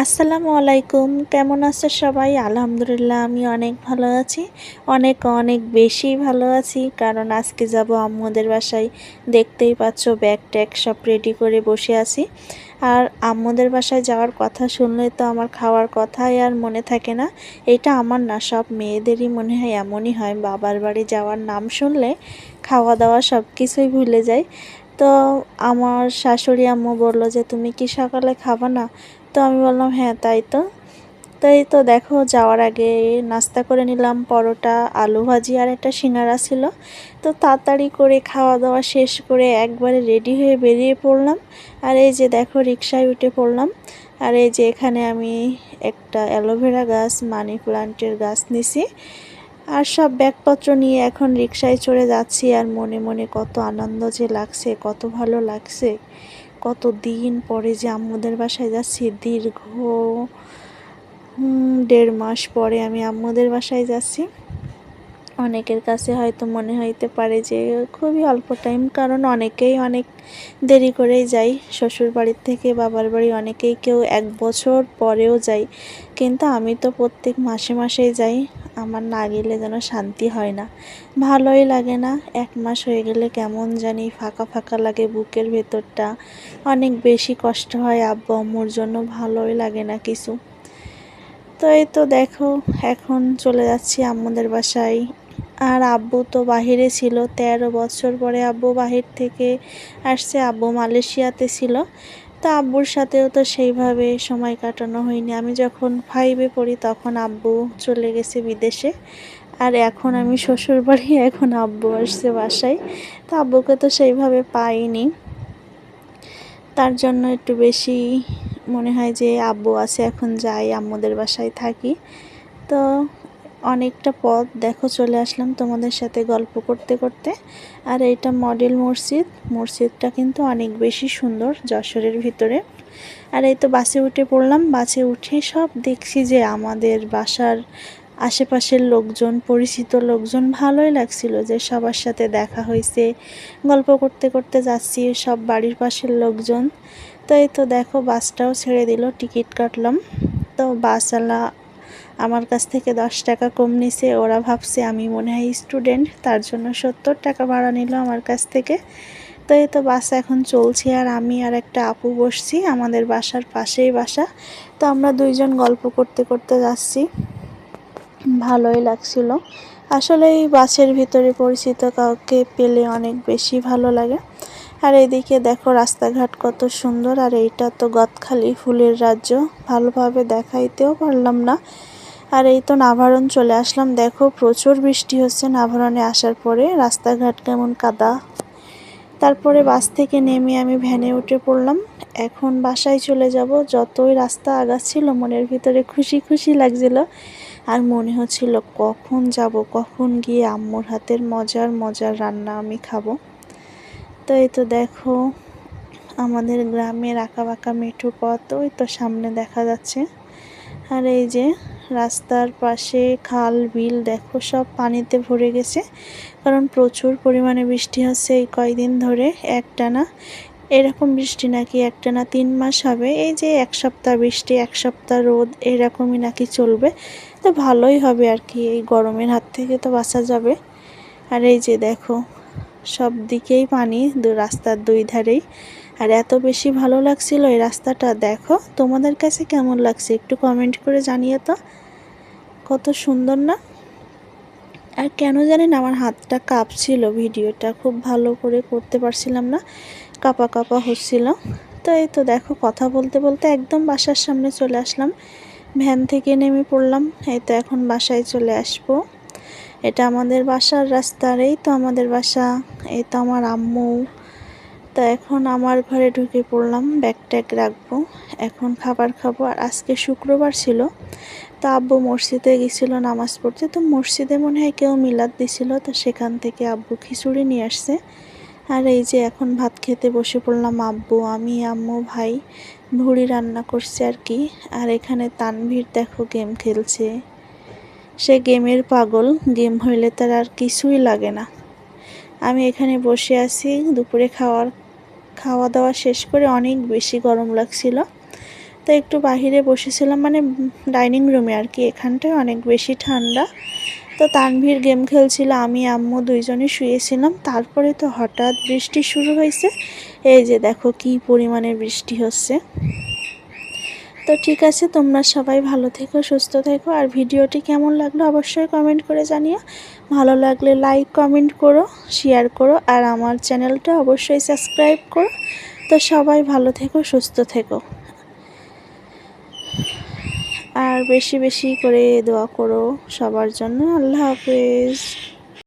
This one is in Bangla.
আসসালামু আলাইকুম। কেমন আছে সবাই? আলহামদুলিল্লাহ আমি অনেক ভালো আছি। অনেক অনেক বেশি ভালো আছি। কারণ আজকে যাব আম্মুদের বাসায়। দেখতেই পাচ্ছ ব্যাগ-ট্যাগ সব রেডি করে বসে আছি। আর আম্মুদের বাসায় যাওয়ার কথা শুনলে তো আমার খাওয়ার কথাই আর মনে থাকে না। এটা আমার না, সব মেয়েদেরই মনে হয় এমনই হয়। বাবার বাড়ি যাওয়ার নাম শুনলে খাওয়া-দাওয়া সব কিছুই ভুলে যাই। তো আমার শাশুড়ি আম্মু বলল যে, "তুমি কি সকালে খাবা না?" তো আমি বললাম, "হ্যাঁ, তাই তো দেখো যাওয়ার আগে নাস্তা করে নিলাম পরোটা, আলু ভাজি আর একটা সিঙ্গারা ছিল। তো তাড়াতাড়ি করে খাওয়া-দাওয়া শেষ করে একবারে রেডি হয়ে বেরিয়ে পড়লাম। আর এই যে দেখো রিকশায় উঠে পড়লাম। আর এই যে এখানে আমি একটা অ্যালোভেরা গাছ, মানি প্লান্টের গাছ নিছি। আর সব ব্যাগপত্র নিয়ে এখন রিকশায় চড়ে যাচ্ছি আর মনে মনে কত আনন্দ যে লাগছে, কত ভালো লাগছে। কতদিন পরে যে আম্মুদের বাসায় যাচ্ছি, দীর্ঘ ১.৫ মাস পরে আমি আম্মুদের বাসায় যাচ্ছি। অনেকের কাছে হয়তো মনে হইতে পারে যে খুবই অল্প টাইম, কারণ অনেকেই অনেক দেরি করেই যায় শ্বশুর বাড়ির থেকে বাবার বাড়ি, অনেকেই কেউ ১ বছর পরেও যায়, কিন্তু আমি তো প্রত্যেক মাসে মাসেই যাই। আমার না গেলে যেন শান্তি হয় না, ভালোই লাগে না। ১ মাস হয়ে গেলে কেমন জানি ফাঁকা ফাঁকা লাগে বুকের ভেতরটা, অনেক বেশি কষ্ট হয় আব্বু আম্মুর জন্য, ভালোই লাগে না কিছু। তো এই তো দেখো এখন চলে যাচ্ছি আম্মুদের বাসায়। আর আব্বু তো বাহিরে ছিল, ১৩ বছর পরে আব্বু বাহির থেকে আসছে। আব্বু মালয়েশিয়াতে ছিল। তো আব্বুর সাথেও তো সেইভাবে সময় কাটানো হয়নি। আমি যখন 5-এ পড়ি তখন আব্বু চলে গেছে বিদেশে। আর এখন আমি শ্বশুরবাড়ি, এখন আব্বু আসছে বাসায়। তো আব্বুকে তো সেইভাবে পাইনি। তার জন্য একটু বেশি মনে হয় যে আব্বু আছে, এখন যাই আম্মুদের বাসায় থাকি। তো অনেকটা পথ দেখো চলে আসলাম তোমাদের সাথে গল্প করতে করতে। আর এইটা মডেল মসজিদ, মসজিদটা কিন্তু অনেক বেশি সুন্দর যশোরের ভিতরে। আর এই তো বাসে উঠে পড়লাম। বাসে উঠে সব দেখছি যে আমাদের বাসার আশেপাশের লোকজন, পরিচিত লোকজন, ভালোই লাগছিল যে সবার সাথে দেখা হয়েছে। গল্প করতে করতে যাচ্ছি, সব বাড়ির পাশের লোকজন। তো এই তো দেখো বাসটাও ছেড়ে দিল, টিকিট কাটলাম। তো বাসওয়ালা আমার কাছ থেকে 10 টাকা কম নিছে। ওরা ভাবছে আমি মনে হয় স্টুডেন্ট, তার জন্য 70 টাকা ভাড়া নিল আমার কাছ থেকে। তো এই তো বাস এখন চলছে আর আমি আর একটা আপু বসছি, আমাদের বাসার পাশেই বাসা। তো আমরা দুইজন গল্প করতে করতে যাচ্ছি, ভালোই লাগছিল। আসলে এই বাসের ভিতরে পরিচিত কাউকে পেলে অনেক বেশি ভালো লাগে। আর এইদিকে দেখো রাস্তাঘাট কত সুন্দর। আর এইটা তো গদখালি ফুলের রাজ্য, ভালোভাবে দেখাইতেও পারলাম না। আর এই তো নাভারণ চলে আসলাম। দেখো প্রচুর বৃষ্টি হচ্ছে নাভারণে আসার পরে, রাস্তাঘাট কেমন কাদা। তারপরে বাস থেকে নেমে আমি ভ্যানে উঠে পড়লাম। এখন বাসায় চলে যাব। যতই রাস্তা আগাচ্ছিল মনের ভিতরে খুশি খুশি লাগছিল। আর মনে হচ্ছিল কখন যাব, কখন গিয়ে আম্মুর হাতের মজার মজার রান্না আমি খাবো। তো এই তো দেখো আমাদের গ্রামের আঁকা বাঁকা মেঠো পথ ওই তো সামনে দেখা যাচ্ছে। আর এই যে রাস্তার পাশে খাল বিল দেখো সব পানিতে ভরে গেছে, কারণ প্রচুর পরিমাণে বৃষ্টি হচ্ছে এই কয়দিন ধরে একটানা। এরকম বৃষ্টি নাকি একটানা 3 মাস হবে। এই যে 1 সপ্তাহ বৃষ্টি 1 সপ্তাহ রোদ, এরকমই নাকি চলবে। তো ভালোই হবে আর কি, এই গরমের হাত থেকে তো বাঁচা যাবে। আর এই যে দেখো সব দিকেই পানি, রাস্তার দুই ধারেই। আর এত বেশি ভালো লাগছিল এই রাস্তাটা। দেখো তোমাদের কাছে কেমন লাগছে একটু কমেন্ট করে জানিয়ে তো, কত সুন্দর না? আর কেন জানি না আমার হাতটা কাঁপছিল, ভিডিওটা খুব ভালো করে করতে পারছিলাম না, কাঁপা কাঁপা হচ্ছিল। তো এই তো দেখো কথা বলতে বলতে একদম বাসার সামনে চলে আসলাম। ভ্যান থেকে নেমে পড়লাম। এই তো এখন বাসায় চলে আসবো। এটা আমাদের বাসার রাস্তা। আর এই তো আমাদের বাসা, এই তো আমার আম্মু। তো এখন আমার ঘরে ঢুকে পড়লাম, ব্যাগ ট্যাগ রাখবো, এখন খাবার খাবো। আর আজকে শুক্রবার ছিল, তো আব্বু মসজিদে গেছিলো নামাজ পড়তে। তো মসজিদে মনে হয় কেউ মিলাদ দিছিল, তো সেখান থেকে আব্বু খিচুড়ি নিয়ে আসছে। আর এই যে এখন ভাত খেতে বসে পড়লাম, আব্বু আমি আম্মু ভাই। ভুড়ি রান্না করছে আর কি। আর এখানে তানভীর দেখো গেম খেলছে, সে গেমের পাগল, গেম হইলে তার আর কিছুই লাগে না। আমি এখানে বসে আছি, দুপুরে খাওয়া দাওয়া শেষ করে অনেক বেশি গরম লাগছিল। তো একটু বাহিরে বসেছিলাম, মানে ডাইনিং রুমে আর কি। এখানটায় অনেক বেশি ঠান্ডা। তো তানভীর গেম খেলছিল, আমি আম্মু দুইজনে শুয়েছিলাম। তারপরে তো হঠাৎ বৃষ্টি শুরু হয়েছে। এই যে দেখো কি পরিমাণের বৃষ্টি হচ্ছে। তো ঠিক আছে, তোমরা সবাই ভালো থেকো, সুস্থ থেকো। আর ভিডিওটি কেমন লাগলো অবশ্যই কমেন্ট করে জানিও। ভালো লাগলে লাইক কমেন্ট করো, শেয়ার করো, আর আমার চ্যানেলটা অবশ্যই সাবস্ক্রাইব করো। তো সবাই ভালো থেকো, সুস্থ থেকো, আর বেশি বেশি করে দোয়া করো সবার জন্য। আল্লাহ হাফেজ।